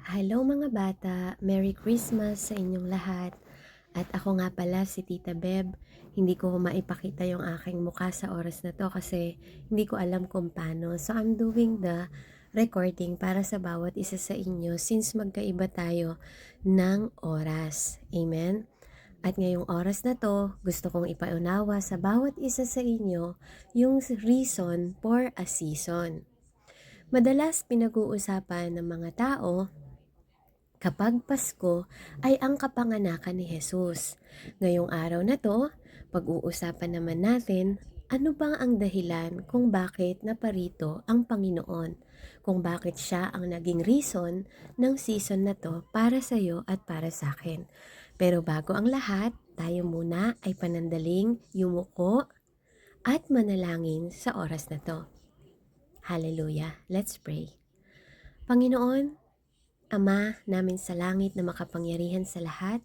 Hello mga bata, Merry Christmas sa inyong lahat. At ako nga pala si Tita Beb. Hindi ko maipakita yung aking mukha sa oras na to kasi hindi ko alam kung paano. So I'm doing the recording para sa bawat isa sa inyo since magkaiba tayo ng oras. Amen? At ngayong oras na to, gusto kong ipaunawa sa bawat isa sa inyo yung reason for a season. Madalas pinag-uusapan ng mga tao kapag Pasko ay ang kapanganakan ni Jesus. Ngayong araw na to, pag-uusapan naman natin ano bang ang dahilan kung bakit naparito ang Panginoon, kung bakit siya ang naging reason ng season na to para sa iyo at para sa akin. Pero bago ang lahat, tayo muna ay panandaling yumuko at manalangin sa oras na to. Hallelujah. Let's pray. Panginoon, Ama namin sa langit na makapangyarihan sa lahat,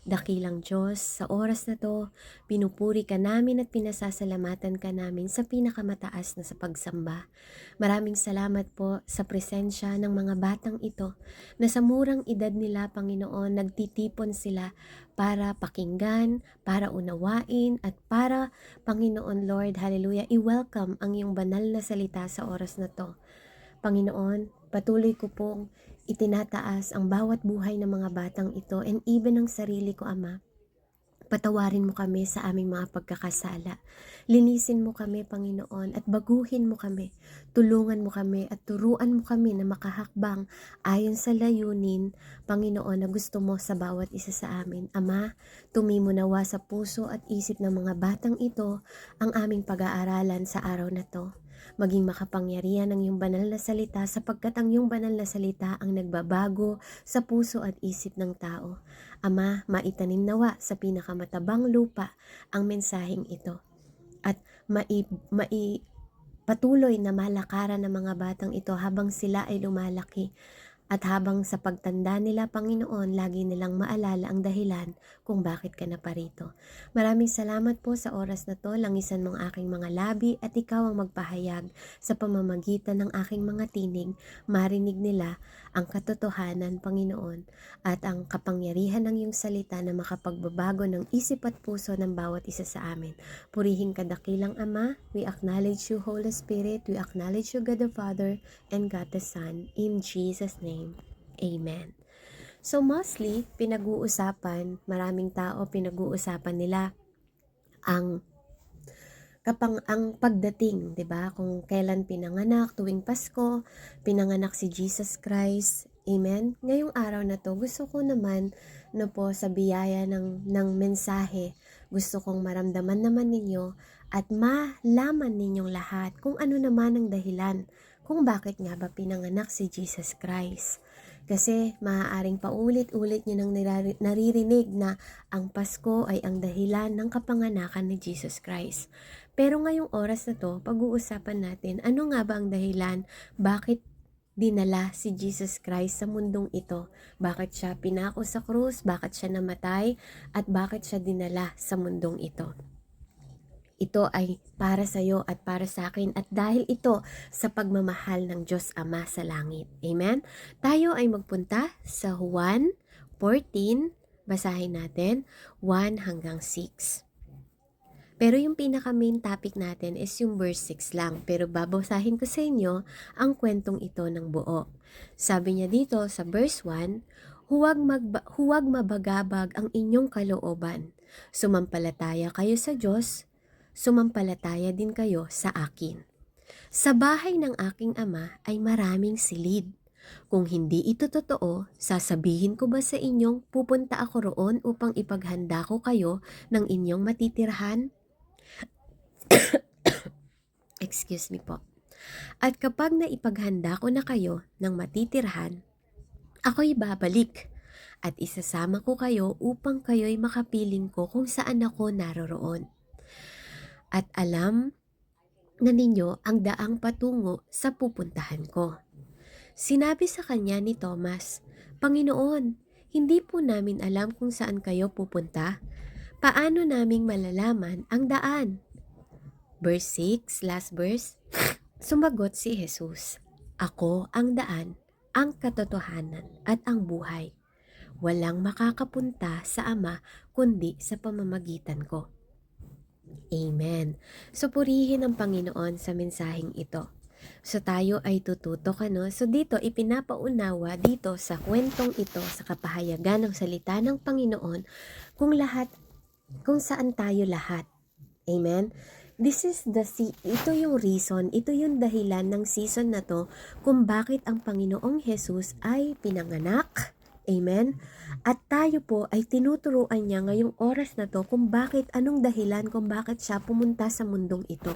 dakilang Diyos, sa oras na to, pinupuri ka namin at pinasasalamatan ka namin sa pinakamataas na sa pagsamba. Maraming salamat po sa presensya ng mga batang ito na sa murang edad nila, Panginoon, nagtitipon sila para pakinggan, para unawain, at para, Panginoon Lord, hallelujah, i-welcome ang iyong banal na salita sa oras na to. Panginoon, patuloy ko pong itinataas ang bawat buhay ng mga batang ito and even ang sarili ko, Ama. Patawarin mo kami sa aming mga pagkakasala. Linisin mo kami, Panginoon, at baguhin mo kami. Tulungan mo kami at turuan mo kami na makahakbang ayon sa layunin, Panginoon, na gusto mo sa bawat isa sa amin. Ama, tumimo nawa sa puso at isip ng mga batang ito ang aming pag-aaralan sa araw na to. Maging makapangyarihan ang iyong banal na salita sapagkat ang iyong banal na salita ang nagbabago sa puso at isip ng tao. Ama, maitanim nawa sa pinakamatabang lupa ang mensaheng ito at patuloy na malakaran ng mga batang ito habang sila ay lumalaki. At habang sa pagtanda nila, Panginoon, lagi nilang maalala ang dahilan kung bakit ka naparito. Maraming salamat po sa oras na to. Langisan mong aking mga labi at ikaw ang magpahayag sa pamamagitan ng aking mga tinig. Marinig nila ang katotohanan, Panginoon, at ang kapangyarihan ng iyong salita na makapagbabago ng isip at puso ng bawat isa sa amin. Purihin ka dakilang Ama. We acknowledge you, Holy Spirit. We acknowledge you, God the Father and God the Son. In Jesus' name. Amen. So mostly, maraming tao pinag-uusapan nila ang pagdating, 'di ba? Kung kailan pinanganak, tuwing Pasko, pinanganak si Jesus Christ. Amen. Ngayong araw na 'to, gusto ko naman po sa biyaya ng mensahe, gusto kong maramdaman naman ninyo at malaman ninyong lahat kung ano naman ang dahilan kung bakit nga ba pinanganak si Jesus Christ. Kasi maaaring paulit-ulit nyo nang naririnig na ang Pasko ay ang dahilan ng kapanganakan ni Jesus Christ. Pero ngayong oras na to, pag-uusapan natin ano nga ba ang dahilan bakit dinala si Jesus Christ sa mundong ito. Bakit siya pinako sa krus, bakit siya namatay, at bakit siya dinala sa mundong ito. Ito ay para sa iyo at para sa akin at dahil ito sa pagmamahal ng Diyos Ama sa langit. Amen? Tayo ay magpunta sa Juan 14, basahin natin 1 hanggang 6. Pero yung pinaka main topic natin is yung verse 6 lang. Pero babasahin ko sa inyo ang kwentong ito ng buo. Sabi niya dito sa verse 1, huwag mabagabag ang inyong kalooban. Sumampalataya kayo sa Diyos, sumampalataya din kayo sa akin. Sa bahay ng aking ama ay maraming silid. Kung hindi ito totoo, sasabihin ko ba sa inyong pupunta ako roon upang ipaghanda ko kayo ng inyong matitirhan? Excuse me po. At kapag naipaghanda ko na kayo ng matitirhan, ako'y babalik at isasama ko kayo upang kayo'y makapiling ko kung saan ako naroroon. At alam na ninyo ang daang patungo sa pupuntahan ko. Sinabi sa kanya ni Thomas, Panginoon, hindi po namin alam kung saan kayo pupunta. Paano naming malalaman ang daan? Verse 6, last verse. Sumagot si Jesus, Ako ang daan ang katotohanan at ang buhay. Walang makakapunta sa Ama kundi sa pamamagitan ko. Amen. So purihin ang Panginoon sa mensaheng ito. So tayo ay tututok So dito ipinapaunawa dito sa kwentong ito, sa kapahayagan ng salita ng Panginoon, kung saan tayo lahat. Amen. Ito yung reason, ito yung dahilan ng season na to kung bakit ang Panginoong Jesus ay pinanganak. Amen. At tayo po ay tinuturuan niya ngayong oras na to anong dahilan kung bakit siya pumunta sa mundong ito.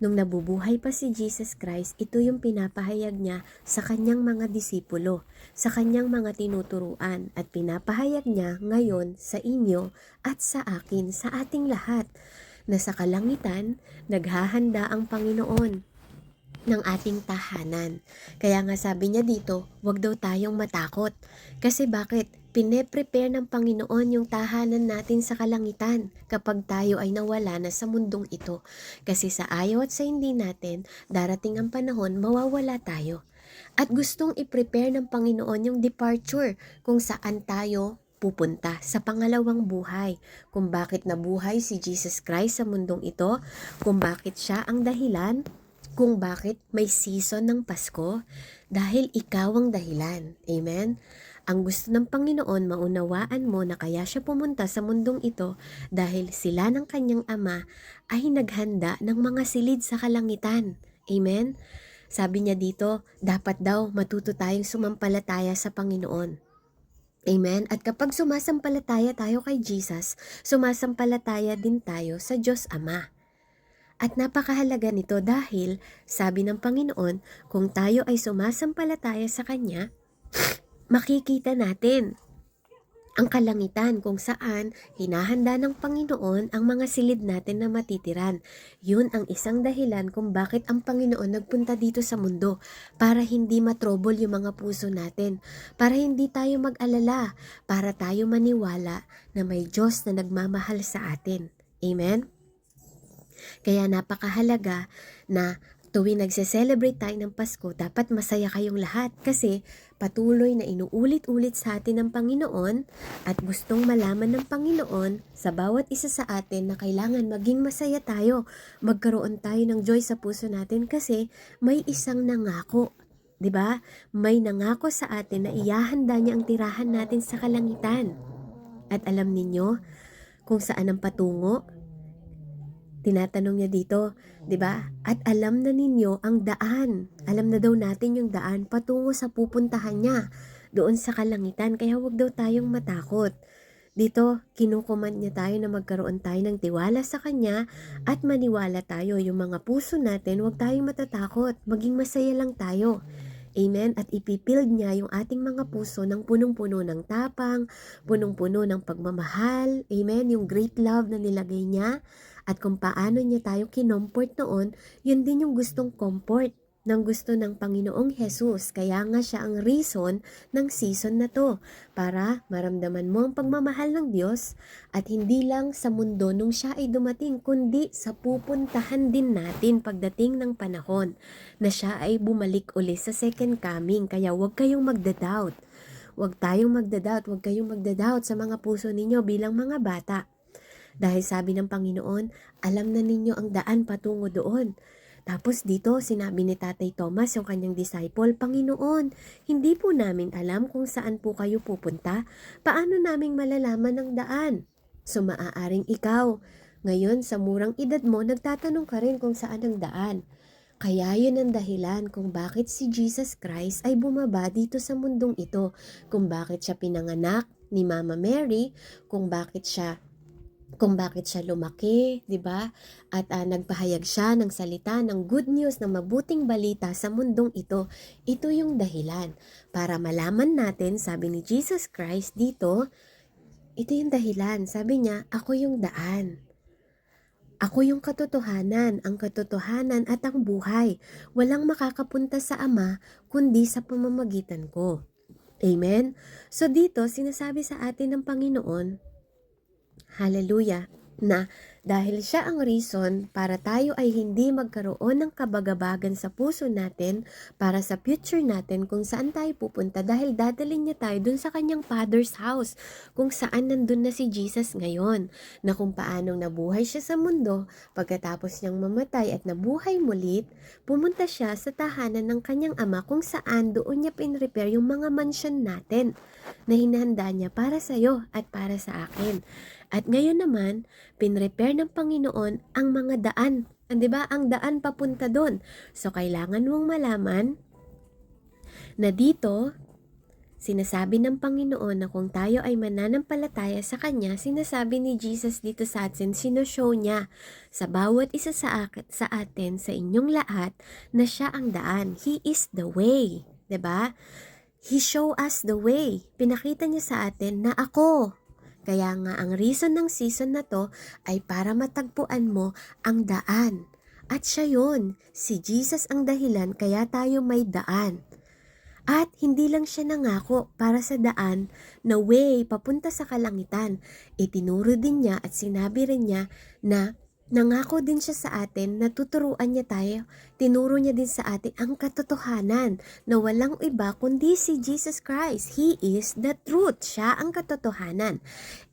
Nung nabubuhay pa si Jesus Christ, ito yung pinapahayag niya sa kanyang mga disipulo, sa kanyang mga tinuturuan, at pinapahayag niya ngayon sa inyo at sa akin, sa ating lahat, na sa kalangitan, naghahanda ang Panginoon ng ating tahanan. Kaya nga sabi niya dito, wag daw tayong matakot. Kasi bakit? Pine-prepare ng Panginoon yung tahanan natin sa kalangitan kapag tayo ay nawala na sa mundong ito. Kasi sa ayaw at sa hindi natin, darating ang panahon, mawawala tayo. At gustong i-prepare ng Panginoon yung departure kung saan tayo pupunta sa pangalawang buhay. Kung bakit nabuhay si Jesus Christ sa mundong ito, kung bakit siya ang dahilan, kung bakit may season ng Pasko, dahil ikaw ang dahilan. Amen? Ang gusto ng Panginoon, maunawaan mo na kaya siya pumunta sa mundong ito dahil sila ng kanyang ama ay naghanda ng mga silid sa kalangitan. Amen? Sabi niya dito, dapat daw matuto tayong sumampalataya sa Panginoon. Amen? At kapag sumasampalataya tayo kay Jesus, sumasampalataya din tayo sa Diyos Ama. At napakahalaga nito dahil sabi ng Panginoon, kung tayo ay sumasampalataya sa Kanya, makikita natin ang kalangitan kung saan hinahanda ng Panginoon ang mga silid natin na matitiran. Yun ang isang dahilan kung bakit ang Panginoon nagpunta dito sa mundo, para hindi matrobol yung mga puso natin, para hindi tayo mag-alala, para tayo maniwala na may Diyos na nagmamahal sa atin. Amen? Kaya napakahalaga na tuwing nagse-celebrate tayo ng Pasko, dapat masaya kayong lahat kasi patuloy na inuulit-ulit sa atin ng Panginoon at gustong malaman ng Panginoon sa bawat isa sa atin na kailangan maging masaya tayo, magkaroon tayo ng joy sa puso natin kasi may isang nangako. 'Di ba? May nangako sa atin na iyahanda niya ang tirahan natin sa kalangitan. At alam ninyo kung saan ang patungo? Tinatanong niya dito, 'di ba? At alam na ninyo ang daan. Alam na daw natin yung daan patungo sa pupuntahan niya, doon sa kalangitan. Kaya huwag daw tayong matakot. Dito, kinukuman niya tayo na magkaroon tayo ng tiwala sa Kanya at maniwala tayo. Yung mga puso natin, huwag tayong matatakot. Maging masaya lang tayo. Amen? At ipipild niya yung ating mga puso ng punong-puno ng tapang, punong-puno ng pagmamahal. Amen? Yung great love na nilagay niya. At kung paano niya tayo kinomport noon, yun din yung gustong comfort ng gusto ng Panginoong Jesus. Kaya nga siya ang reason ng season na to, para maramdaman mo ang pagmamahal ng Diyos at hindi lang sa mundo nung siya ay dumating, kundi sa pupuntahan din natin pagdating ng panahon na siya ay bumalik uli sa second coming. Kaya huwag kayong magda-doubt. Huwag kayong magda-doubt sa mga puso ninyo bilang mga bata. Dahil sabi ng Panginoon, alam na ninyo ang daan patungo doon. Tapos dito, sinabi ni Tatay Thomas, yung kanyang disciple, Panginoon, hindi po namin alam kung saan po kayo pupunta. Paano naming malalaman ang daan? So maaaring ikaw, ngayon sa murang edad mo, nagtatanong ka rin kung saan ang daan. Kaya yun ang dahilan kung bakit si Jesus Christ ay bumaba dito sa mundong ito. Kung bakit siya pinanganak ni Mama Mary, kung bakit siya lumaki, 'di ba? At nagpahayag siya ng salita ng good news, ng mabuting balita sa mundong ito. Ito yung dahilan para malaman natin, sabi ni Jesus Christ dito, ito yung dahilan. Sabi niya, ako yung daan. Ako yung katotohanan, ang katotohanan at ang buhay. Walang makakapunta sa Ama kundi sa pamamagitan ko. Amen? So dito, sinasabi sa atin ng Panginoon, hallelujah, na Dahil siya ang reason para tayo ay hindi magkaroon ng kabagabagan sa puso natin para sa future natin kung saan tayo pupunta, dahil dadalhin niya tayo dun sa kanyang Father's house kung saan nandun na si Jesus ngayon, na kung paanong nabuhay siya sa mundo pagkatapos niyang mamatay at nabuhay mulit, pumunta siya sa tahanan ng kanyang ama kung saan doon niya pinrepair yung mga mansion natin na hinahanda niya para sa iyo at para sa akin. At ngayon naman, pinrepair ng Panginoon ang mga daan. 'Di ba? Ang daan papunta doon. So, kailangan mong malaman na dito, sinasabi ng Panginoon na kung tayo ay mananampalataya sa Kanya, sinasabi ni Jesus dito sa atin, sinoshow niya sa bawat isa sa atin, sa inyong lahat, na siya ang daan. He is the way. 'Di ba? He show us the way. Pinakita niya sa atin na ako. Kaya nga ang reason ng season na to ay para matagpuan mo ang daan. At siya yun. Si Jesus ang dahilan kaya tayo may daan. At hindi lang siya nangako para sa daan na way papunta sa kalangitan. Itinuro din niya at sinabi rin niya na nangako din siya sa atin na tuturuan niya tayo. Tinuro niya din sa atin ang katotohanan na walang iba kundi si Jesus Christ. He is the truth. Siya ang katotohanan.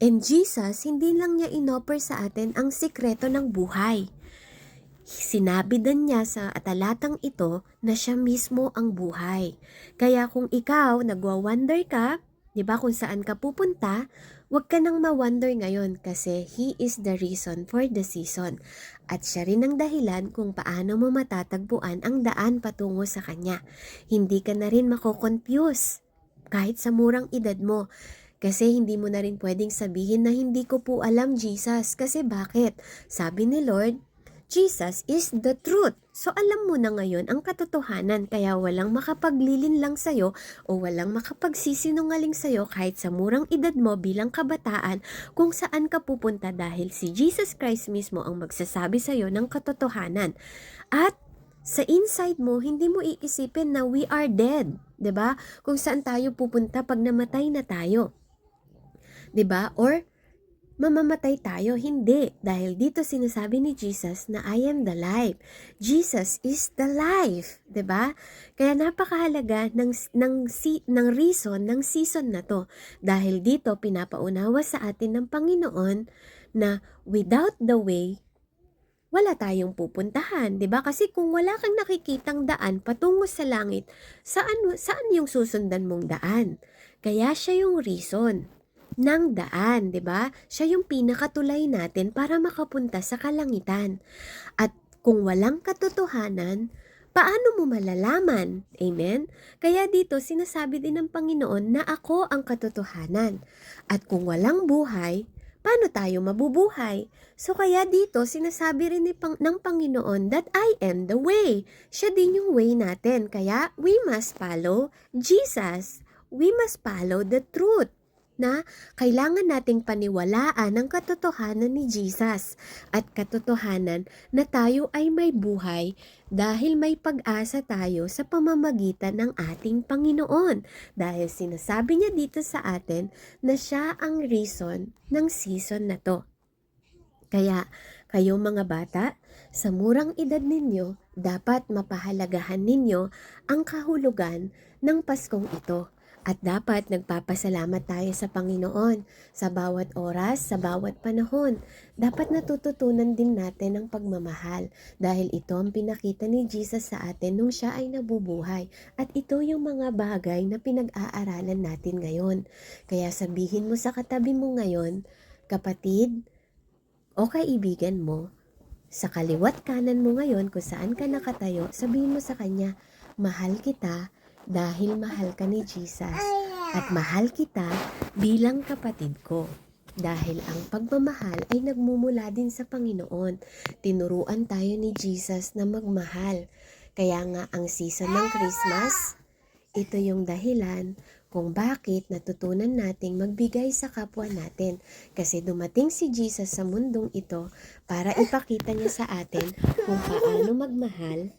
And Jesus, hindi lang niya inoffer sa atin ang sikreto ng buhay. Sinabi din niya sa talatang ito na siya mismo ang buhay. Kaya kung ikaw nagwa-wonder ka, 'di ba, kung saan ka pupunta, huwag ka nang ma-wonder ngayon kasi He is the reason for the season. At siya rin ang dahilan kung paano mo matatagpuan ang daan patungo sa Kanya. Hindi ka na rin mako-confuse kahit sa murang edad mo. Kasi hindi mo na rin pwedeng sabihin na hindi ko po alam Jesus. Kasi bakit? Sabi ni Lord, Jesus is the truth. So alam mo na ngayon ang katotohanan, kaya walang makapaglilin lang sa'yo o walang makapagsisinungaling sa'yo kahit sa murang edad mo bilang kabataan kung saan ka pupunta, dahil si Jesus Christ mismo ang magsasabi sa'yo ng katotohanan. At sa inside mo, hindi mo iisipin na we are dead, 'di ba? Kung saan tayo pupunta pag namatay na tayo. 'Di ba? Or mamamatay tayo, hindi. Dahil dito sinasabi ni Jesus na I am the life. Jesus is the life, 'di ba? Kaya napakahalaga ng reason ng season na to. Dahil dito pinapaunawa sa atin ng Panginoon na without the way, wala tayong pupuntahan, 'di ba? Kasi kung wala kang nakikitang daan patungo sa langit, saan yung susundan mong daan? Kaya siya yung reason ng daan, 'di ba? Siya yung pinakatulay natin para makapunta sa kalangitan. At kung walang katotohanan, paano mo malalaman? Amen? Kaya dito sinasabi din ng Panginoon na ako ang katotohanan. At kung walang buhay, paano tayo mabubuhay? So kaya dito sinasabi rin ng Panginoon that I am the way. Siya din yung way natin. Kaya we must follow Jesus. We must follow the truth, na kailangan nating paniwalaan ang katotohanan ni Jesus at katotohanan na tayo ay may buhay dahil may pag-asa tayo sa pamamagitan ng ating Panginoon. Dahil sinasabi niya dito sa atin na siya ang reason ng season na to. Kaya kayo mga bata, sa murang edad ninyo, dapat mapahalagahan ninyo ang kahulugan ng Paskong ito. At dapat nagpapasalamat tayo sa Panginoon sa bawat oras, sa bawat panahon. Dapat natututunan din natin ang pagmamahal dahil ito ang pinakita ni Jesus sa atin nung siya ay nabubuhay. At ito yung mga bagay na pinag-aaralan natin ngayon. Kaya sabihin mo sa katabi mo ngayon, kapatid o kaibigan mo, sa kaliwat kanan mo ngayon kung saan ka nakatayo, sabihin mo sa kanya, mahal kita dahil mahal ka ni Jesus at mahal kita bilang kapatid ko. Dahil ang pagmamahal ay nagmumula din sa Panginoon. Tinuruan tayo ni Jesus na magmahal. Kaya nga ang season ng Christmas, ito yung dahilan kung bakit natutunan nating magbigay sa kapwa natin. Kasi dumating si Jesus sa mundong ito para ipakita niya sa atin kung paano magmahal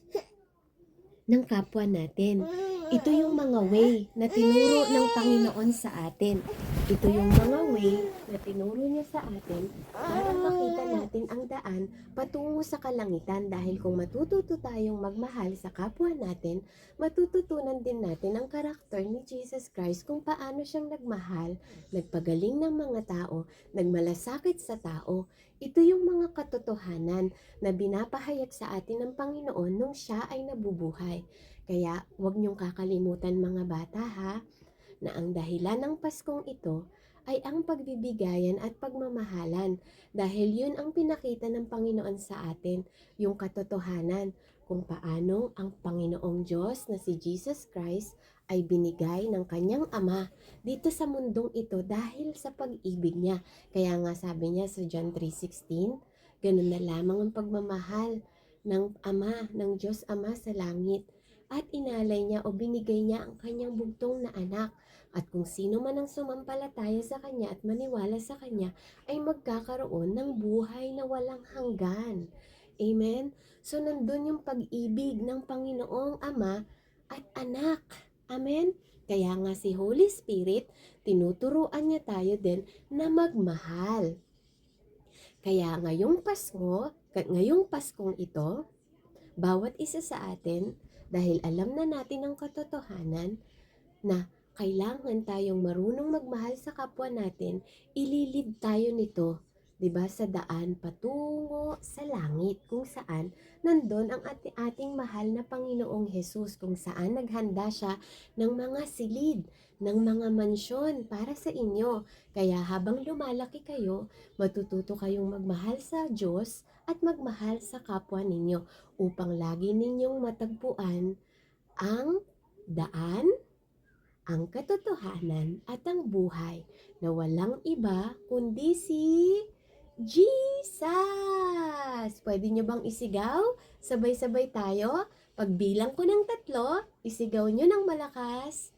ng kapwa natin. Ito yung mga way na tinuro ng Panginoon sa atin. Ito yung mga way na tinuro niya sa atin para makita natin ang daan patungo sa kalangitan, dahil kung matututo tayong magmahal sa kapwa natin, matututunan din natin ang karakter ni Jesus Christ, kung paano siyang nagmahal, nagpagaling ng mga tao, nagmalasakit sa tao. Ito yung mga katotohanan na binapahayag sa atin ng Panginoon nung siya ay nabubuhay. Kaya huwag niyong kakalimutan, mga bata, ha, na ang dahilan ng Paskong ito ay ang pagbibigayan at pagmamahalan, dahil yun ang pinakita ng Panginoon sa atin, yung katotohanan kung paano ang Panginoong Diyos na si Jesus Christ ay binigay ng kanyang Ama dito sa mundong ito dahil sa pag-ibig niya. Kaya nga sabi niya sa John 3:16, ganun na lamang ang pagmamahal ng Ama, ng Diyos Ama sa langit, at inalay niya o binigay niya ang kanyang bugtong na anak. At kung sino man ang sumampalataya sa Kanya at maniwala sa Kanya ay magkakaroon ng buhay na walang hanggan. Amen? So nandun yung pag-ibig ng Panginoong Ama at Anak. Amen? Kaya nga si Holy Spirit, tinuturuan niya tayo din na magmahal. Kaya ngayong Paskong ito, bawat isa sa atin, dahil alam na natin ang katotohanan na kailangan tayong marunong magmahal sa kapwa natin, ililid tayo nito, 'di ba, sa daan patungo sa langit, kung saan nandun ang ating mahal na Panginoong Hesus, kung saan naghanda siya ng mga silid, ng mga mansyon para sa inyo. Kaya habang lumalaki kayo, matututo kayong magmahal sa Diyos at magmahal sa kapwa ninyo, upang lagi ninyong matagpuan ang daan, ang katotohanan at ang buhay na walang iba kundi si Jesus! Pwede nyo bang isigaw? Sabay-sabay tayo. Pagbilang ko ng 3, isigaw nyo ng malakas.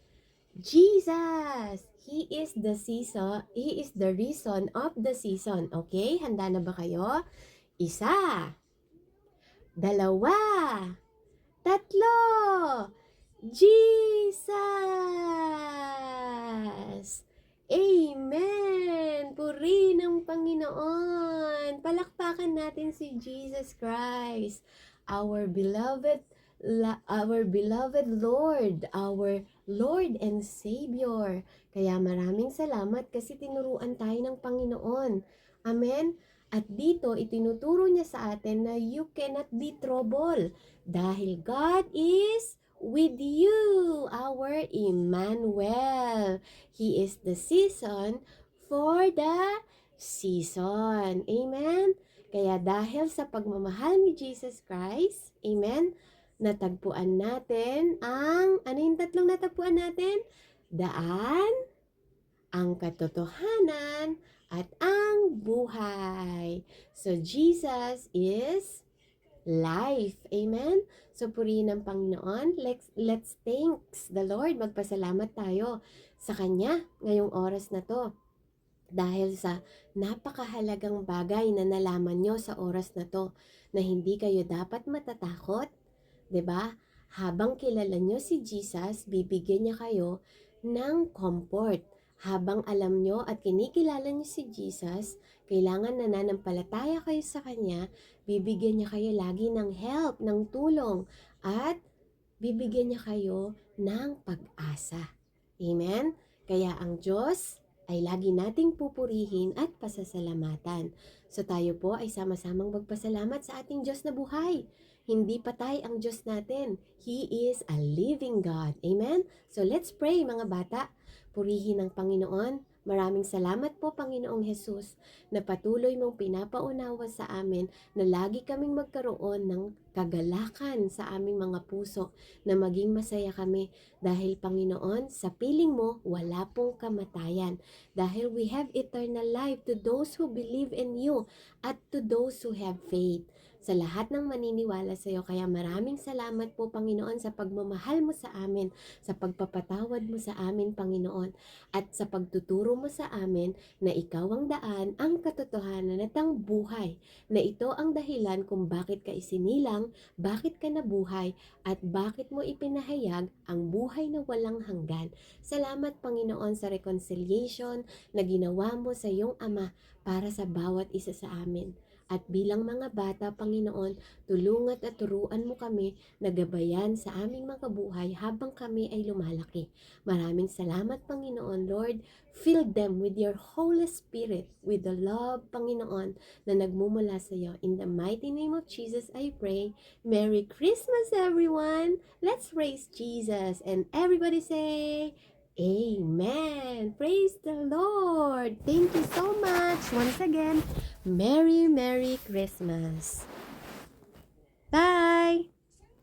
Jesus! He is the season. He is the reason of the season. Okay? Handa na ba kayo? 1, 2, 3. Jesus! Amen! Purihin ang Panginoon! Palakpakan natin si Jesus Christ, our beloved Lord, our Lord and Savior. Kaya maraming salamat kasi tinuruan tayo ng Panginoon. Amen? At dito, itinuturo niya sa atin na you cannot be troubled dahil God is with you, our Emmanuel. He is the season for the season. Amen? Kaya dahil sa pagmamahal ni Jesus Christ, amen, natagpuan natin ano yung 3 natagpuan natin? Daan, ang katotohanan, at ang buhay. So, Jesus is life. Amen? So, purihin ang Panginoon. Let's thanks the Lord. Magpasalamat tayo sa Kanya ngayong oras na to, dahil sa napakahalagang bagay na nalaman nyo sa oras na to, na hindi kayo dapat matatakot. 'Di ba? Habang kilala nyo si Jesus, bibigyan niya kayo ng comfort. Habang alam nyo at kinikilala nyo si Jesus, kailangan nananampalataya kayo sa Kanya, bibigyan niya kayo lagi ng help, ng tulong, at bibigyan niya kayo ng pag-asa. Amen? Kaya ang Diyos ay lagi nating pupurihin at pasasalamatan. So tayo po ay sama-samang magpasalamat sa ating Diyos na buhay. Hindi patay ang Diyos natin. He is a living God. Amen? So let's pray, mga bata. Purihin ang Panginoon. Maraming salamat po, Panginoong Jesus, na patuloy mong pinapaunawa sa amin na lagi kaming magkaroon ng kagalakan sa aming mga puso, na maging masaya kami dahil, Panginoon, sa piling mo wala pong kamatayan, dahil we have eternal life to those who believe in you at to those who have faith. sa lahat ng maniniwala sa iyo. Kaya maraming salamat po, Panginoon, sa pagmamahal mo sa amin, sa pagpapatawad mo sa amin, Panginoon, at sa pagtuturo mo sa amin na ikaw ang daan, ang katotohanan at ang buhay, na ito ang dahilan kung bakit ka isinilang, bakit ka nabuhay, at bakit mo ipinahayag ang buhay na walang hanggan. Salamat, Panginoon, sa reconciliation na ginawa mo sa iyong Ama para sa bawat isa sa amin. At bilang mga bata, Panginoon, tulungan at turuan mo kami na gabayan sa aming mga buhay habang kami ay lumalaki. Maraming salamat, Panginoon, Lord. Fill them with your Holy Spirit, with the love, Panginoon, na nagmumula sa iyo. In the mighty name of Jesus, I pray. Merry Christmas, everyone! Let's praise Jesus. And everybody say, Amen. Praise the Lord. Thank you so much. Once again, Merry Christmas. Bye.